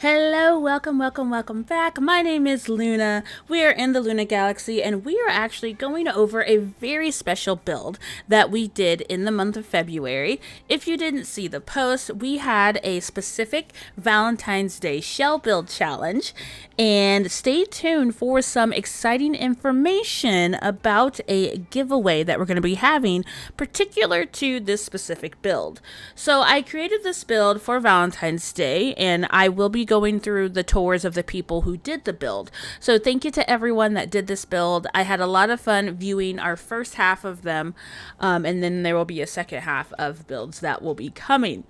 Hello, welcome back. My name is Luna. We are in the Luna Galaxy, and we are actually going over a very special build that we did in the month of February. If you didn't see the post, we had a specific Valentine's Day shell build challenge, and stay tuned for some exciting information about a giveaway that we're going to be having particular to this specific build. So I created this build for Valentine's Day, and I will be going through the tours of the people who did the build. So thank you to everyone that did this build. I had a lot of fun viewing our first half of them, and then there will be a second half of builds that will be coming.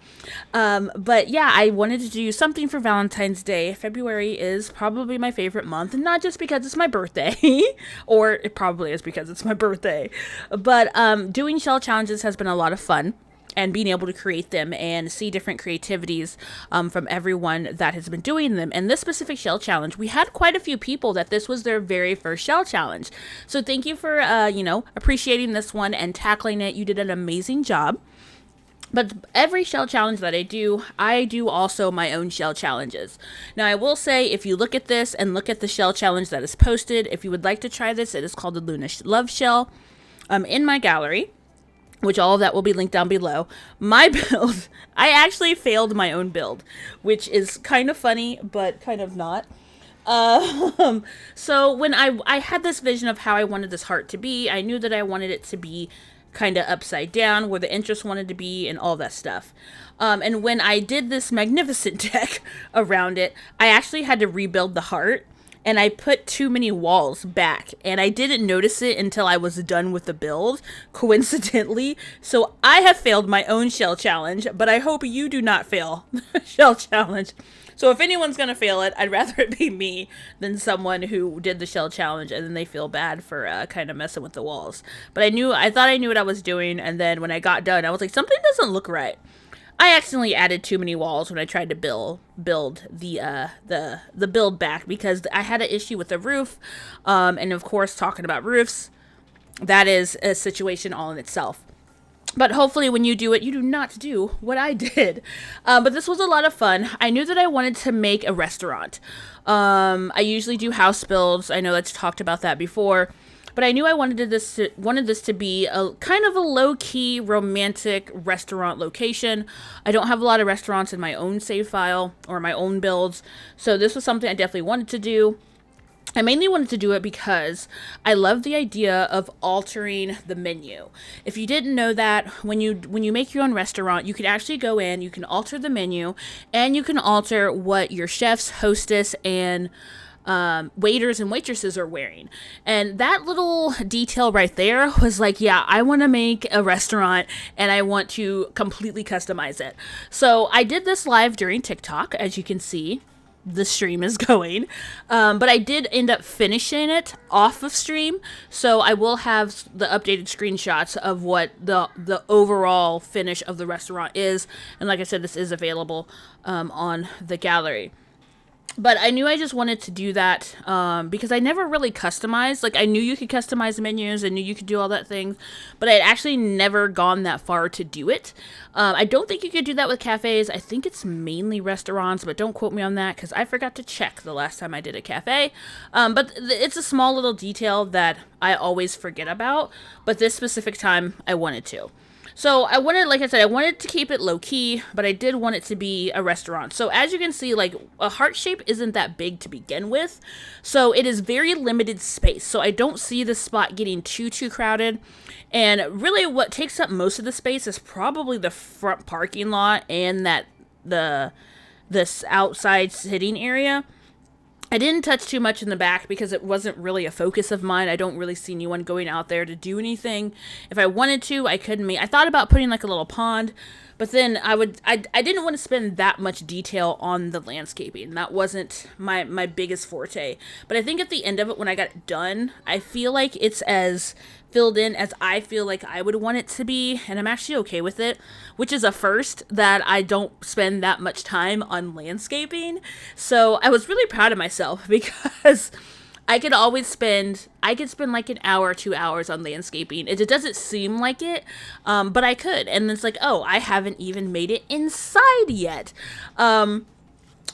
But yeah, I wanted to do something for Valentine's Day. February is probably my favorite month, and not just because it's my birthday, or it probably is because it's my birthday, but doing shell challenges has been a lot of fun, and being able to create them and see different creativities from everyone that has been doing them. And this specific shell challenge, we had quite a few people that this was their very first shell challenge. So thank you for, appreciating this one and tackling it. You did an amazing job. But every shell challenge that I do also my own shell challenges. Now, I will say, if you look at this and look at the shell challenge that is posted, if you would like to try this, it is called the Luna Love Shell in my gallery, which all of that will be linked down below. My build, I actually failed my own build, which is kind of funny, but kind of not. So when I had this vision of how I wanted this heart to be, I knew that I wanted it to be kind of upside down, where the interest wanted to be, and all that stuff. And when I did this magnificent deck around it, I actually had to rebuild the heart, and I put too many walls back, and I didn't notice it until I was done with the build, coincidentally. So I have failed my own shell challenge, but I hope you do not fail the shell challenge. So if anyone's gonna fail it, I'd rather it be me than someone who did the shell challenge and then they feel bad for kind of messing with the walls. But I thought I knew what I was doing, and then when I got done, I was like, something doesn't look right. I accidentally added too many walls when I tried to build the build back, because I had an issue with the roof, and of course, talking about roofs, that is a situation all in itself. But hopefully when you do it, you do not do what I did. But this was a lot of fun. I knew that I wanted to make a restaurant. I usually do house builds. I know that's talked about that before. But I knew I wanted this to be a kind of a low-key romantic restaurant location. I don't have a lot of restaurants in my own save file or my own builds, so this was something I definitely wanted to do. I mainly wanted to do it because I love the idea of altering the menu. If you didn't know that, when you make your own restaurant, you can actually go in, you can alter the menu, and you can alter what your chefs, hostess, and waiters and waitresses are wearing. And that little detail right there was like, yeah, I want to make a restaurant and I want to completely customize it. So I did this live during TikTok, as you can see. The stream is going, but I did end up finishing it off of stream, so I will have the updated screenshots of what the overall finish of the restaurant is. And like I said, this is available on the gallery. But I knew I just wanted to do that because I never really customized. Like, I knew you could customize menus, I knew you could do all that things, but I had actually never gone that far to do it. I don't think you could do that with cafes. I think it's mainly restaurants, but don't quote me on that because I forgot to check the last time I did a cafe. But it's a small little detail that I always forget about, but this specific time I wanted to. So I wanted, like I said, I wanted to keep it low key, but I did want it to be a restaurant. So as you can see, like, a heart shape isn't that big to begin with. So it is very limited space. So I don't see the spot getting too crowded. And really what takes up most of the space is probably the front parking lot and this outside sitting area. I didn't touch too much in the back because it wasn't really a focus of mine. I don't really see anyone going out there to do anything. If I wanted to, I could I thought about putting like a little pond, but then I didn't want to spend that much detail on the landscaping. That wasn't my biggest forte. But I think at the end of it, when I got it done, I feel like it's as filled in as I feel like I would want it to be, and I'm actually okay with it, which is a first that I don't spend that much time on landscaping. So I was really proud of myself because I could spend like an hour, 2 hours on landscaping. It doesn't seem like it, but I could. And it's like, oh, I haven't even made it inside yet.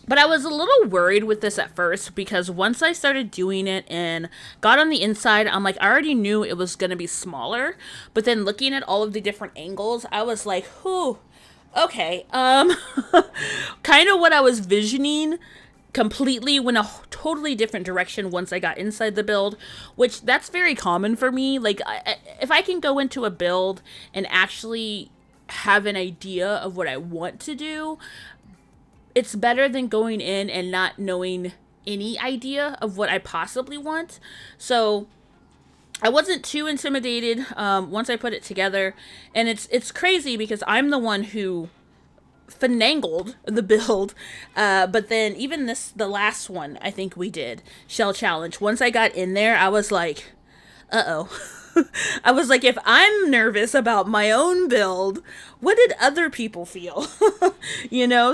But I was a little worried with this at first because once I started doing it and got on the inside, I'm like, I already knew it was going to be smaller. But then looking at all of the different angles, I was like, whew, okay. Kind of what I was visioning completely went a totally different direction once I got inside the build, which that's very common for me. Like, if I can go into a build and actually have an idea of what I want to do, it's better than going in and not knowing any idea of what I possibly want. So I wasn't too intimidated once I put it together, and it's crazy because I'm the one who finangled the build, but then even the last one I think we did, Shell Challenge, once I got in there I was like, uh-oh. I was like, if I'm nervous about my own build, what did other people feel?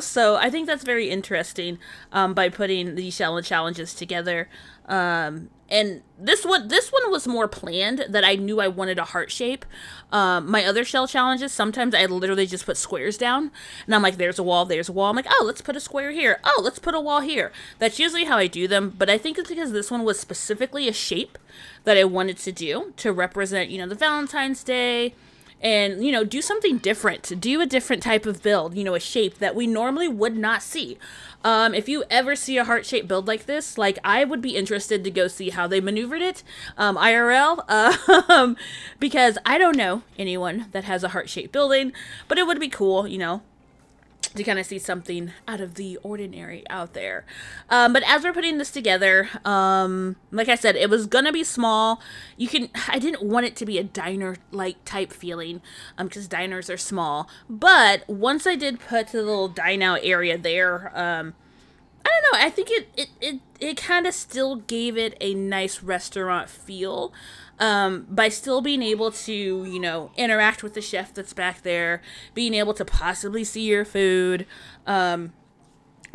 So I think that's very interesting, by putting these challenges together. And this one was more planned, that I knew I wanted a heart shape. My other shell challenges, sometimes I literally just put squares down, and I'm like, there's a wall, there's a wall. I'm like, oh, let's put a square here. Oh, let's put a wall here. That's usually how I do them, but I think it's because this one was specifically a shape that I wanted to do to represent, the Valentine's Day, and do something different, do a different type of build, a shape that we normally would not see. If you ever see a heart-shaped build like this, like, I would be interested to go see how they maneuvered it, IRL, because I don't know anyone that has a heart-shaped building, but it would be cool, to kind of see something out of the ordinary out there. But as we're putting this together, like I said, it was gonna be small. I didn't want it to be a diner-like type feeling, because diners are small. But once I did put the little dine-out area there, I don't know, I think it kind of still gave it a nice restaurant feel, by still being able to, interact with the chef that's back there, being able to possibly see your food. I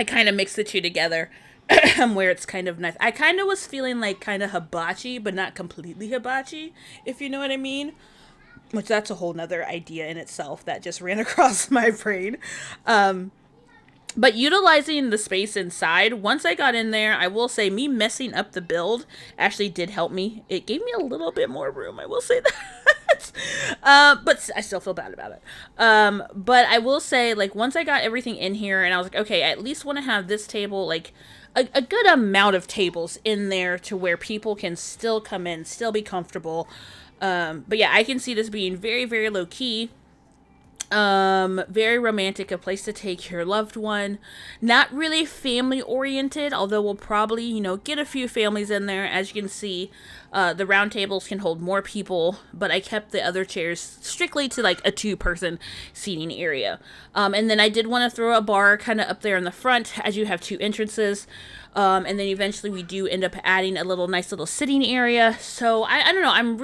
kind of mixed the two together, where it's kind of nice. I kind of was feeling like kind of hibachi, but not completely hibachi, if you know what I mean. Which that's a whole nother idea in itself that just ran across my brain. But utilizing the space inside, once I got in there, I will say me messing up the build actually did help me. It gave me a little bit more room, I will say that. But I still feel bad about it. But I will say, like, once I got everything in here and I was like, okay, I at least want to have this table, like, a good amount of tables in there to where people can still come in, still be comfortable. But yeah, I can see this being very, very low key. Very romantic, a place to take your loved one. Not really family oriented, although we'll probably, get a few families in there. As you can see, the round tables can hold more people, but I kept the other chairs strictly to like a 2-person seating area. And then I did want to throw a bar kind of up there in the front, as you have 2 entrances. And then eventually we do end up adding a nice little sitting area. So I don't know. I'm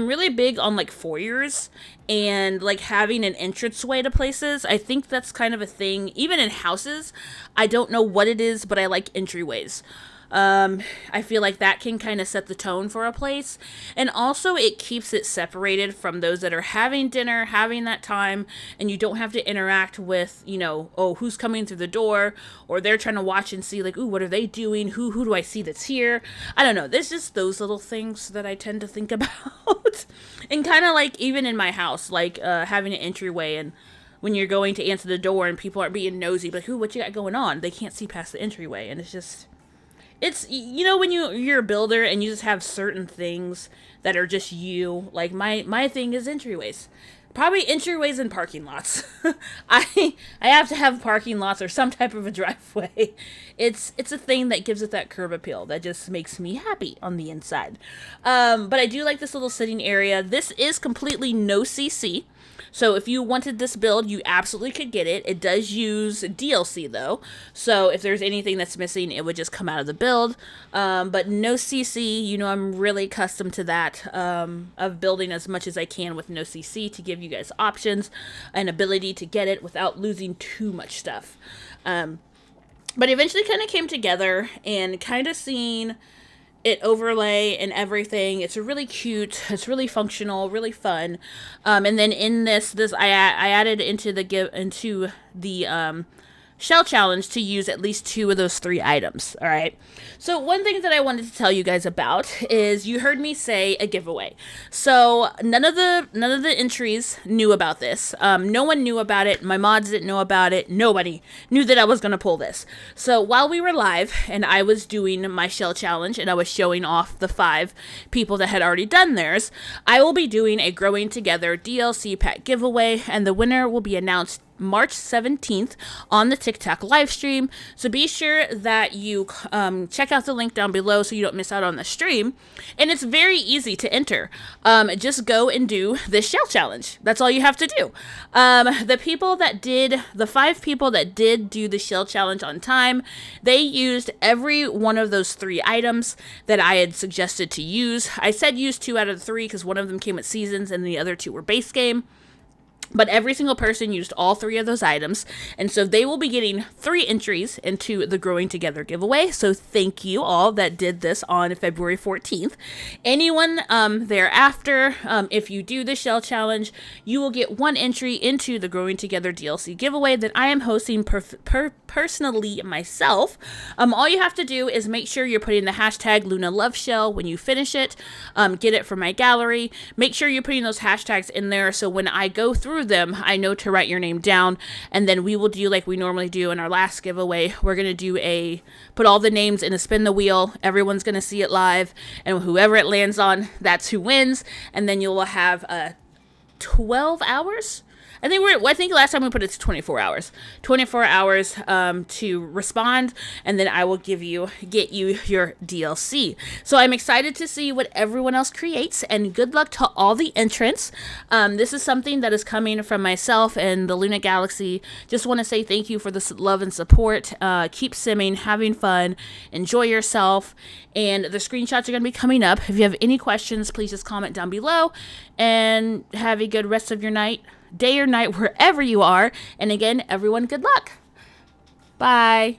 really big on like foyers and like having an entranceway to places. I think that's kind of a thing, even in houses. I don't know what it is, but I like entryways. I feel like that can kind of set the tone for a place. And also it keeps it separated from those that are having dinner, having that time, and you don't have to interact with, oh, who's coming through the door, or they're trying to watch and see like, ooh, what are they doing? Who do I see that's here? I don't know. There's just those little things that I tend to think about. And kind of like even in my house, like, having an entryway, and when you're going to answer the door and people aren't being nosy, like, ooh, what you got going on? They can't see past the entryway. And it's just, it's, when you're a builder and you just have certain things that are just you, like my thing is entryways. Probably entryways and parking lots. I have to have parking lots or some type of a driveway. It's a thing that gives it that curb appeal that just makes me happy on the inside. But I do like this little sitting area. This is completely no CC. So if you wanted this build, you absolutely could get it. It does use DLC though. So if there's anything that's missing, it would just come out of the build. But no CC, I'm really accustomed to that, of building as much as I can with no CC to give you guys options and ability to get it without losing too much stuff. But eventually kind of came together and kind of seeing it overlay and everything. It's really cute. It's really functional, really fun. And then in this I added into the shell challenge to use at least 2 of those 3 items. All right. So one thing that I wanted to tell you guys about is you heard me say a giveaway. So none of the entries knew about this. No one knew about it. My mods didn't know about it. Nobody knew that I was going to pull this. So while we were live and I was doing my shell challenge and I was showing off the 5 people that had already done theirs, I will be doing a Growing Together DLC pack giveaway, and the winner will be announced March 17th on the TikTok live stream. So be sure that you check out the link down below so you don't miss out on the stream. And it's very easy to enter. Just go and do this shell challenge. That's all you have to do. The 5 people that did do the shell challenge on time, they used every one of those 3 items that I had suggested to use. I said use 2 out of the 3 because one of them came with seasons and the other 2 were base game. But every single person used all 3 of those items. And so they will be getting 3 entries into the Growing Together giveaway. So thank you all that did this on February 14th. Anyone thereafter, if you do the shell challenge, you will get 1 entry into the Growing Together DLC giveaway that I am hosting personally myself. All you have to do is make sure you're putting the hashtag LunaLoveShell when you finish it. Get it from my gallery. Make sure you're putting those hashtags in there so when I go through them, I know to write your name down, and then we will do like we normally do in our last giveaway. We're going to do put all the names in a spin the wheel. Everyone's going to see it live, and whoever it lands on, that's who wins. And then you will have 12 hours. I think last time we put it to 24 hours. 24 hours to respond, and then I will get you your DLC. So I'm excited to see what everyone else creates, and good luck to all the entrants. This is something that is coming from myself and the Luna Galaxy. Just want to say thank you for the love and support. Keep simming, having fun, enjoy yourself, and the screenshots are going to be coming up. If you have any questions, please just comment down below, and have a good rest of your night, day or night, wherever you are. And again, everyone, good luck. Bye.